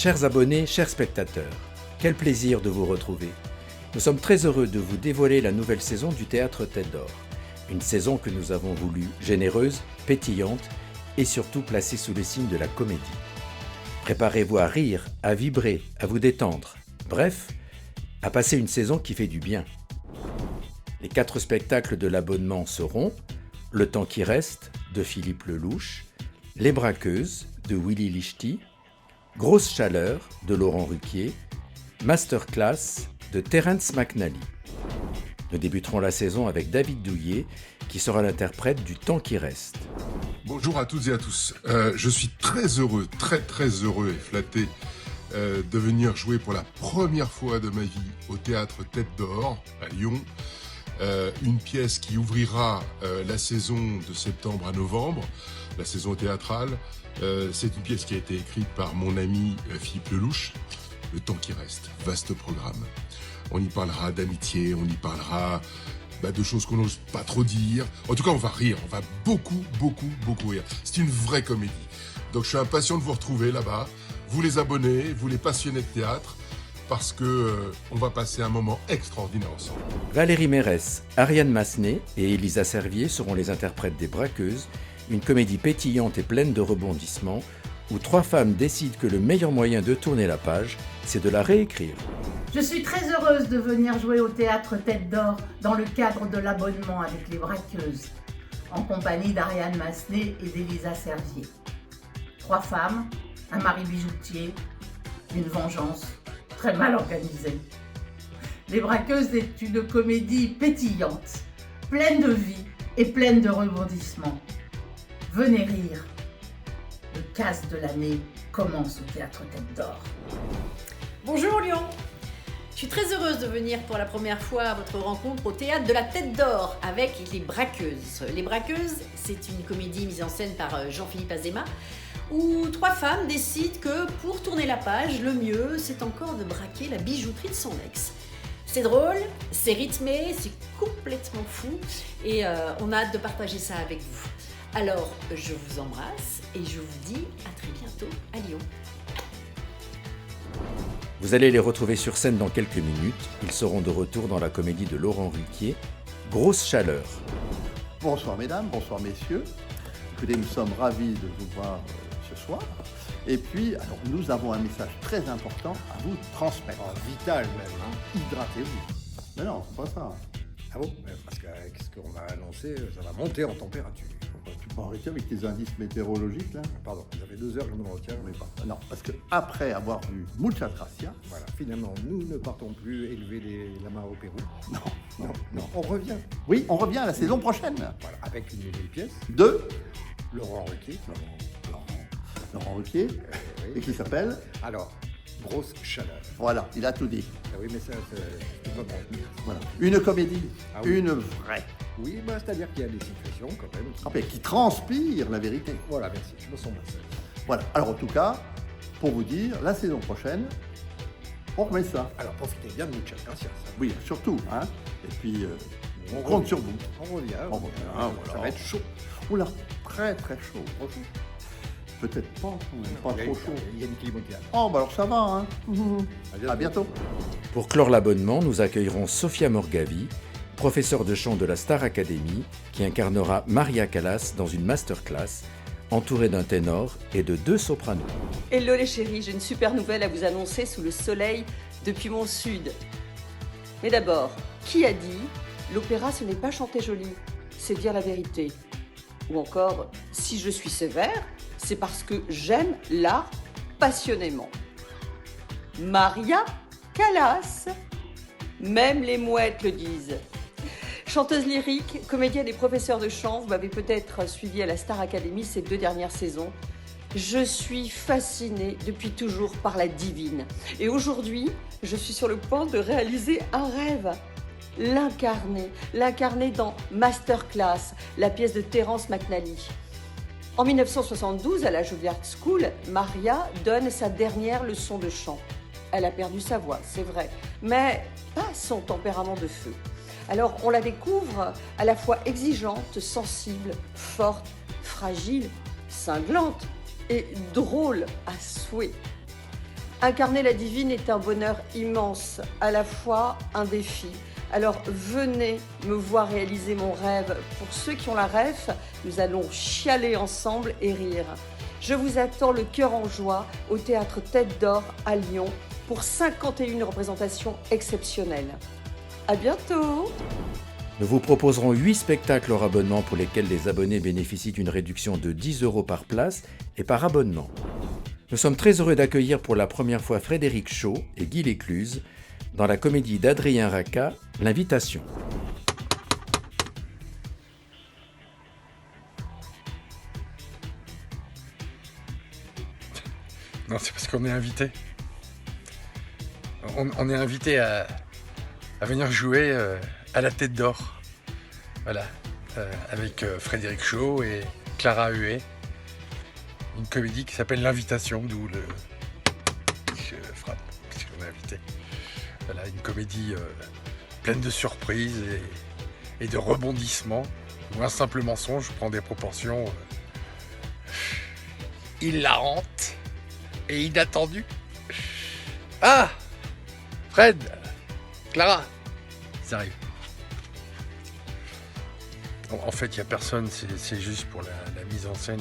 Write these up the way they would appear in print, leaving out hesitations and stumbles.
Chers abonnés, chers spectateurs, quel plaisir de vous retrouver. Nous sommes très heureux de vous dévoiler la nouvelle saison du Théâtre Tête d'Or. Une saison que nous avons voulu généreuse, pétillante et surtout placée sous le signe de la comédie. Préparez-vous à rire, à vibrer, à vous détendre. Bref, à passer une saison qui fait du bien. Les 4 spectacles de l'abonnement seront Le temps qui reste de Philippe Lelouch, Les braqueuses de Willy Lichty, Grosse chaleur de Laurent Ruquier, Masterclass de Terrence McNally. Nous débuterons la saison avec David Douillet qui sera l'interprète du temps qui reste. Bonjour à toutes et à tous. Je suis très heureux et flatté de venir jouer pour la première fois de ma vie au Théâtre Tête d'Or à Lyon. Une pièce qui ouvrira la saison de septembre à novembre, la saison théâtrale. C'est une pièce qui a été écrite par mon ami Philippe Lelouch. Le temps qui reste, vaste programme. On y parlera d'amitié, on y parlera de choses qu'on n'ose pas trop dire. En tout cas, on va rire, on va beaucoup rire. C'est une vraie comédie. Donc je suis impatient de vous retrouver là-bas, vous les abonnés, vous les passionnés de théâtre, parce que on va passer un moment extraordinaire ensemble. Valérie Mérès, Ariane Massenet et Elisa Servier seront les interprètes des Braqueuses, une comédie pétillante et pleine de rebondissements, où 3 femmes décident que le meilleur moyen de tourner la page, c'est de la réécrire. Je suis très heureuse de venir jouer au Théâtre Tête d'Or dans le cadre de l'abonnement avec les Braqueuses, en compagnie d'Ariane Massenet et d'Elisa Servier. 3 femmes, un mari bijoutier, une vengeance très mal organisée. Les Braqueuses est une comédie pétillante, pleine de vie et pleine de rebondissements. Venez rire. Le casse de l'année commence au Théâtre Tête d'Or. Bonjour Lyon. Je suis très heureuse de venir pour la première fois à votre rencontre au Théâtre de la Tête d'Or avec Les Braqueuses. Les Braqueuses, c'est une comédie mise en scène par Jean-Philippe Azéma où 3 femmes décident que pour tourner la page, le mieux, c'est encore de braquer la bijouterie de son ex. C'est drôle, c'est rythmé, c'est complètement fou et on a hâte de partager ça avec vous. Alors, je vous embrasse et je vous dis à très bientôt à Lyon. Vous allez les retrouver sur scène dans quelques minutes. Ils seront de retour dans la comédie de Laurent Ruquier, Grosse chaleur. Bonsoir mesdames, bonsoir messieurs. Écoutez, nous sommes ravis de vous voir ce soir. Et puis, alors, nous avons un message très important à vous transmettre. Vital même. Hydratez-vous. Mais non, c'est pas ça. Ah bon? Parce qu'avec ce qu'on m'a annoncé, ça va monter en température. Tu peux arrêter avec tes indices météorologiques là? Pardon, ça fait 2 heures que je me retiens, mais pas. Non, parce que après avoir vu Muchas Gracias, Voilà, finalement, nous ne partons plus élever les lamas au Pérou. non. On revient. Oui, on revient à la saison prochaine. Voilà, avec une nouvelle pièce. De Laurent Ruquier. Laurent Ruquier, Oui. et qui s'appelle. Alors, Grosse chaleur. Voilà, il a tout dit. Ah oui, mais ça, c'est pas bon. Voilà. Une comédie, Ah oui. une vraie. Oui, c'est-à-dire qu'il y a des situations quand même qui... Rappelez, qui transpire la vérité. Voilà, merci, je me sens mal seul. Voilà. Alors en tout cas, pour vous dire, la saison prochaine, on remet ça. Alors, profitez bien de Muchas Gracias. Oui, surtout. Hein. Et puis, on On compte revient. sur vous. On revient. On revient, Ça voilà. va être chaud. Oula, très très chaud. Peut-être pas, quand même, pas trop chaud. Il y a du climat au théâtre. Oh, bah alors ça va, hein. À bientôt. Pour clore l'abonnement, nous accueillerons Sophia Morgavi, professeure de chant de la Star Academy, qui incarnera Maria Callas dans une masterclass, entourée d'un ténor et de 2 sopranos. Hello les chéris, j'ai une super nouvelle à vous annoncer sous le soleil depuis mon sud. Mais d'abord, qui a dit « L'opéra ce n'est pas chanter joli, c'est dire la vérité » ou encore « Si je suis sévère, c'est parce que j'aime l'art passionnément ». Maria Callas, même les mouettes le disent. Chanteuse lyrique, comédienne et professeure de chant, vous m'avez peut-être suivi à la Star Academy ces 2 dernières saisons. Je suis fascinée depuis toujours par la divine. Et aujourd'hui, je suis sur le point de réaliser un rêve. L'incarner dans Masterclass, la pièce de Terrence McNally. En 1972, à la Juilliard School, Maria donne sa dernière leçon de chant. Elle a perdu sa voix, c'est vrai, mais pas son tempérament de feu. Alors on la découvre à la fois exigeante, sensible, forte, fragile, cinglante et drôle à souhait. Incarner la divine est un bonheur immense, à la fois un défi. Alors venez me voir réaliser mon rêve. Pour ceux qui ont la ref, nous allons chialer ensemble et rire. Je vous attends le cœur en joie au Théâtre Tête d'Or à Lyon pour 51 représentations exceptionnelles. À bientôt! Nous vous proposerons 8 spectacles hors abonnement pour lesquels les abonnés bénéficient d'une réduction de 10 € par place et par abonnement. Nous sommes très heureux d'accueillir pour la première fois Frédéric Shaw et Guy Lécluse dans la comédie d'Adrien Racah, L'Invitation. Non, c'est parce qu'on est invité. On est invité à venir jouer à la Tête d'Or. Voilà, avec Frédéric Shaw et Clara Huet. Une comédie qui s'appelle L'Invitation, d'où le... Je frappe, parce qu'on est invité. Voilà, une comédie pleine de surprises et de rebondissements, où un simple mensonge prend des proportions hilarantes et inattendues. Ah, Fred, Clara, ça arrive. En fait, il n'y a personne, c'est juste pour la mise en scène,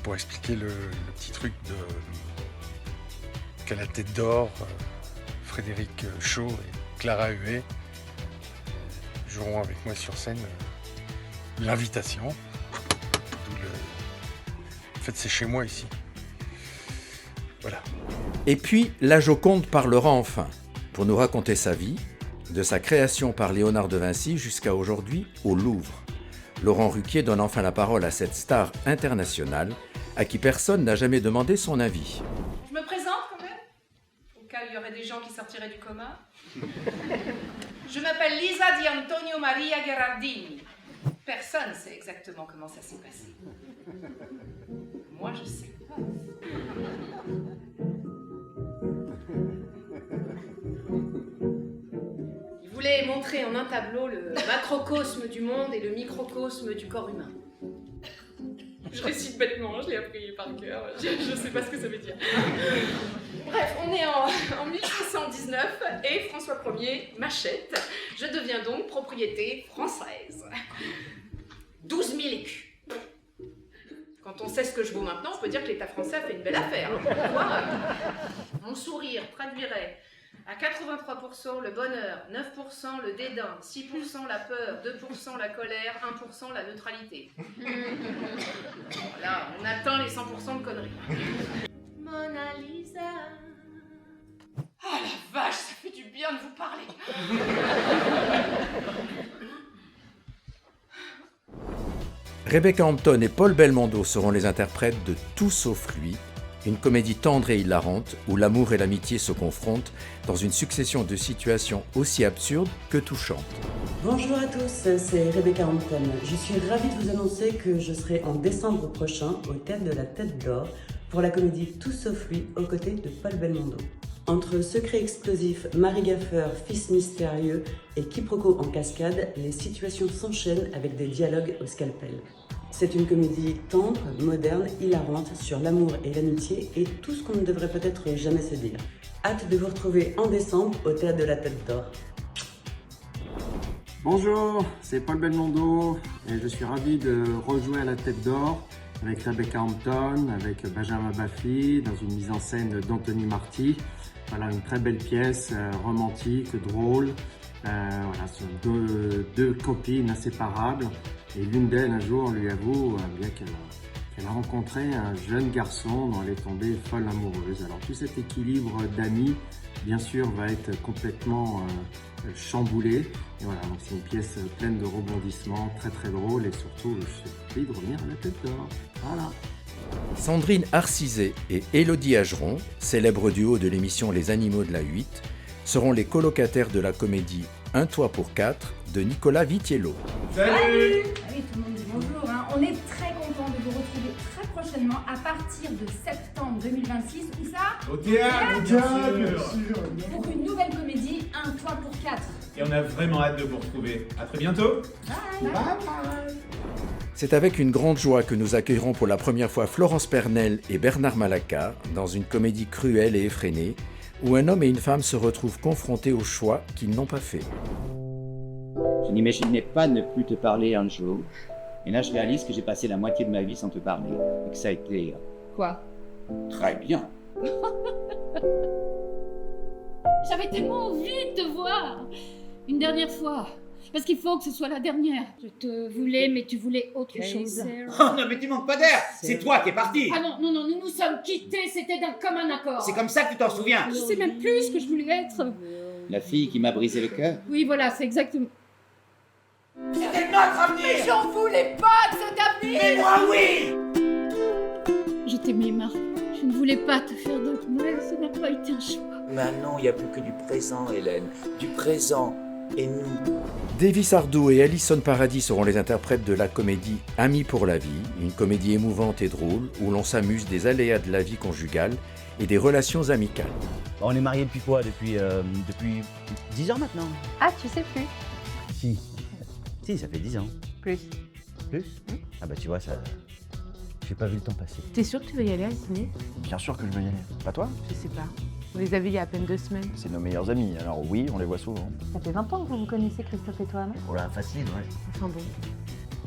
pour expliquer le petit truc qu'à la Tête d'Or, Frédéric Shaw et Clara Huet joueront avec moi sur scène L'Invitation. En fait, c'est chez moi ici. Voilà. Et puis, la Joconde parlera enfin, pour nous raconter sa vie, de sa création par Léonard de Vinci jusqu'à aujourd'hui au Louvre. Laurent Ruquier donne enfin la parole à cette star internationale à qui personne n'a jamais demandé son avis. Je me présente quand même, au cas où il y aurait des gens qui sortiraient du coma. Je m'appelle Lisa Di Antonio Maria Gherardini. Personne ne sait exactement comment ça s'est passé. Moi, je sais. Il voulait montrer en un tableau le macrocosme du monde et le microcosme du corps humain. Je récite bêtement, je l'ai appris par cœur, je sais pas ce que ça veut dire. Bref, on est en 1519 et François Ier m'achète. Je deviens donc propriété française. 12 000 écus. Quand on sait ce que je vaux maintenant, on peut dire que l'État français a fait une belle affaire. Mon sourire traduirait à 83% le bonheur, 9% le dédain, 6% la peur, 2% la colère, 1% la neutralité. Voilà, on atteint les 100% de conneries. Mona Lisa. Ah la vache, ça fait du bien de vous parler. Rebecca Hampton et Paul Belmondo seront les interprètes de Tout sauf lui, une comédie tendre et hilarante où l'amour et l'amitié se confrontent dans une succession de situations aussi absurdes que touchantes. Bonjour à tous, c'est Rebecca Hampton. Je suis ravie de vous annoncer que je serai en décembre prochain au Théâtre de la Tête d'Or pour la comédie Tout sauf lui aux côtés de Paul Belmondo. Entre secrets explosifs, Marie Gaffeur, fils mystérieux et quiproquos en cascade, les situations s'enchaînent avec des dialogues au scalpel. C'est une comédie tendre, moderne, hilarante sur l'amour et l'amitié et tout ce qu'on ne devrait peut-être jamais se dire. Hâte de vous retrouver en décembre au Théâtre de la Tête d'Or. Bonjour, c'est Paul Belmondo et je suis ravi de rejouer à la Tête d'Or avec Rebecca Hampton, avec Benjamin Baffy, dans une mise en scène d'Anthony Marty. Voilà, une très belle pièce, romantique, drôle. Voilà, ce sont deux copines inséparables. Et l'une d'elles, un jour, lui avoue bien qu'elle a rencontré un jeune garçon dont elle est tombée folle amoureuse. Alors tout cet équilibre d'amis, bien sûr, va être complètement chamboulé. Et voilà, donc c'est une pièce pleine de rebondissements, très très drôle et surtout, je suis ravi de revenir à la Tête d'Or. Voilà. Sandrine Arcizet et Élodie Ageron, célèbres duo de l'émission Les Animaux de la 8, seront les colocataires de la comédie Un toit pour 4 de Nicolas Vitiello. Salut! Salut tout le monde, bonjour. On est très content de vous retrouver très prochainement à partir de septembre 2026. Où ça? Au théâtre, bien sûr. Pour une nouvelle comédie, Un toit pour 4. Et on a vraiment hâte de vous retrouver. À très bientôt. Bye. Bye bye. C'est avec une grande joie que nous accueillerons pour la première fois Florence Pernel et Bernard Malaca dans une comédie cruelle et effrénée où un homme et une femme se retrouvent confrontés aux choix qu'ils n'ont pas faits. Je n'imaginais pas ne plus te parler un jour. Et là, je réalise que j'ai passé la moitié de ma vie sans te parler. Et que ça a été... Quoi? Très bien. J'avais tellement envie de te voir. Une dernière fois. Parce qu'il faut que ce soit la dernière. Je te voulais, mais tu voulais autre chose. Oh non, mais tu manques pas d'air. C'est toi qui es parti. Ah non, non, non, nous nous sommes quittés. C'était d'un commun accord. C'est comme ça que tu t'en souviens. Je sais même plus ce que je voulais être. La fille qui m'a brisé le cœur. Oui, voilà, c'est exactement... C'était notre avenir. Mais j'en voulais pas de cet avenir. Mais moi, oui. Je t'aimais, Marc. Je ne voulais pas te faire de mal. Ça n'a pas été un choix. Maintenant, il n'y a plus que du présent, Hélène. Du présent. Et nous. Davy Sardou et Alison Paradis seront les interprètes de la comédie Amis pour la vie, une comédie émouvante et drôle où l'on s'amuse des aléas de la vie conjugale et des relations amicales. On est mariés depuis quoi? Depuis 10 ans maintenant. Ah, tu sais plus? Si, ça fait 10 ans. Plus. Plus? Ah bah tu vois, ça... J'ai pas vu le temps passer. T'es sûr que tu veux y aller à ce dîner? Bien sûr que je veux y aller. Pas toi? Je sais pas. On les a vus il y a à peine 2 semaines. C'est nos meilleurs amis, alors oui, on les voit souvent. Ça fait 20 ans que vous vous connaissez, Christophe et toi, non? Oh là, facile, ouais. Enfin bon,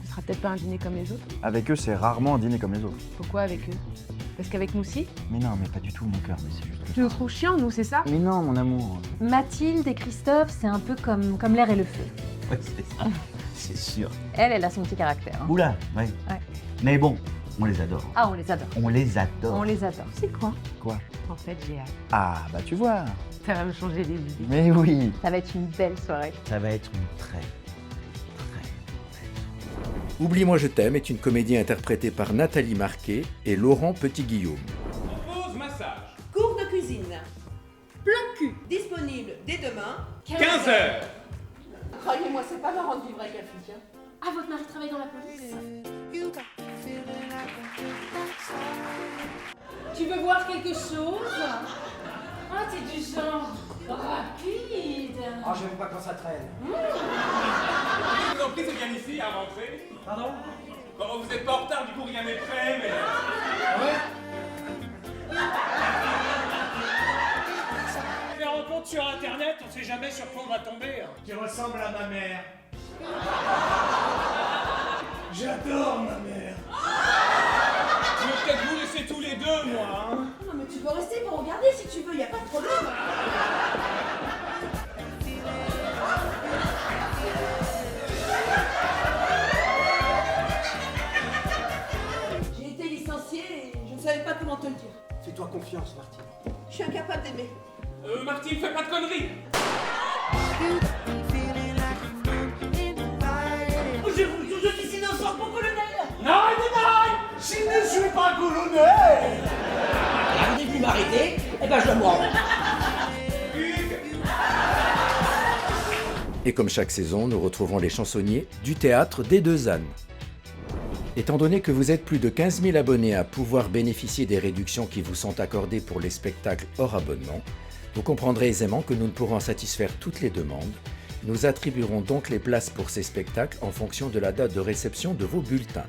ce sera peut-être pas un dîner comme les autres. Avec eux, c'est rarement un dîner comme les autres. Pourquoi avec eux? Parce qu'avec nous, si? Mais non, mais pas du tout, mon cœur, mais c'est juste que... Tu nous trouves chiants, nous, c'est ça? Mais non, mon amour. Mathilde et Christophe, c'est un peu comme l'air et le feu. Ouais, c'est ça. C'est sûr. Elle a son petit caractère. Hein. Oula, ouais. Mais bon, on les adore. Ah, on les adore. On les adore. On les adore. C'est quoi? Quoi? En fait, j'ai hâte. Ah, bah tu vois. Ça va me changer les idées. Mais oui. Ça va être une belle soirée. Ça va être une très... Oublie-moi je t'aime est une comédie interprétée par Nathalie Marquet et Laurent Petit-Guillaume. Pause massage. Cours de cuisine. Plan cul. Disponible dès demain. 15h. Croyez-moi, c'est pas marrant de vivre avec la fille. Hein. Ah, votre mari travaille dans la police? Tu veux voir quelque chose? Ah, t'es du genre rapide. Ah, j'aime pas quand ça traîne. Je vous en prie, c'est bien ici, à rentrer. Pardon? Bon, vous êtes pas en retard, du coup rien n'est prêt, mais... Ouais. Les rencontres sur internet, on sait jamais sur quoi on va tomber. Hein. Tu ressembles à ma mère. J'adore ma mère. Je vais peut-être vous laisser tous les deux, moi. Hein. Non, mais tu peux rester pour regarder si tu veux, y a pas de problème. J'ai été licenciée et je ne savais pas comment te le dire. Fais-toi confiance, Martine. Je suis incapable d'aimer. Martine, fais pas de conneries. Je suis innocent, mon colonel. Non, je ne suis pas colonel. Vous voulez plus m'arrêter? Eh ben je me rends. Et comme chaque saison, nous retrouvons les chansonniers du théâtre des Deux Ânes. Étant donné que vous êtes plus de 15 000 abonnés à pouvoir bénéficier des réductions qui vous sont accordées pour les spectacles hors abonnement, vous comprendrez aisément que nous ne pourrons satisfaire toutes les demandes. Nous attribuerons donc les places pour ces spectacles en fonction de la date de réception de vos bulletins.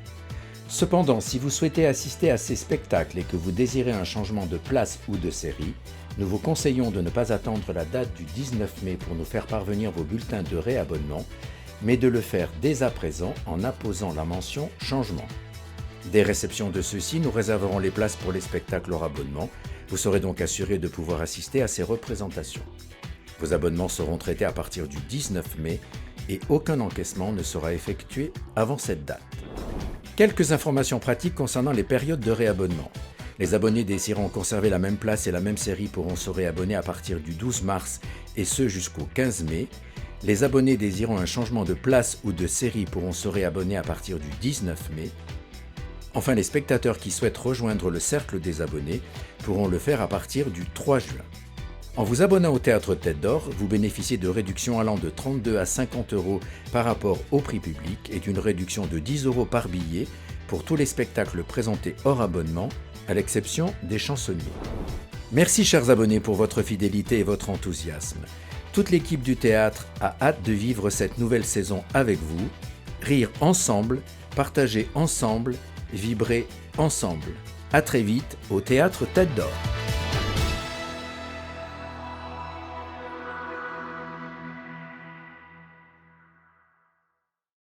Cependant, si vous souhaitez assister à ces spectacles et que vous désirez un changement de place ou de série, nous vous conseillons de ne pas attendre la date du 19 mai pour nous faire parvenir vos bulletins de réabonnement, mais de le faire dès à présent en apposant la mention « Changement ». Dès réception de ceux-ci, nous réserverons les places pour les spectacles hors abonnement. Vous serez donc assuré de pouvoir assister à ces représentations. Vos abonnements seront traités à partir du 19 mai et aucun encaissement ne sera effectué avant cette date. Quelques informations pratiques concernant les périodes de réabonnement. Les abonnés désirant conserver la même place et la même série pourront se réabonner à partir du 12 mars et ce jusqu'au 15 mai. Les abonnés désirant un changement de place ou de série pourront se réabonner à partir du 19 mai. Enfin, les spectateurs qui souhaitent rejoindre le cercle des abonnés pourront le faire à partir du 3 juin. En vous abonnant au Théâtre Tête d'Or, vous bénéficiez de réductions allant de 32 à 50 € par rapport au prix public et d'une réduction de 10 € par billet pour tous les spectacles présentés hors abonnement, à l'exception des chansonniers. Merci chers abonnés pour votre fidélité et votre enthousiasme. Toute l'équipe du théâtre a hâte de vivre cette nouvelle saison avec vous. rire ensemble, partager ensemble, vibrer ensemble. À très vite au Théâtre Tête d'Or.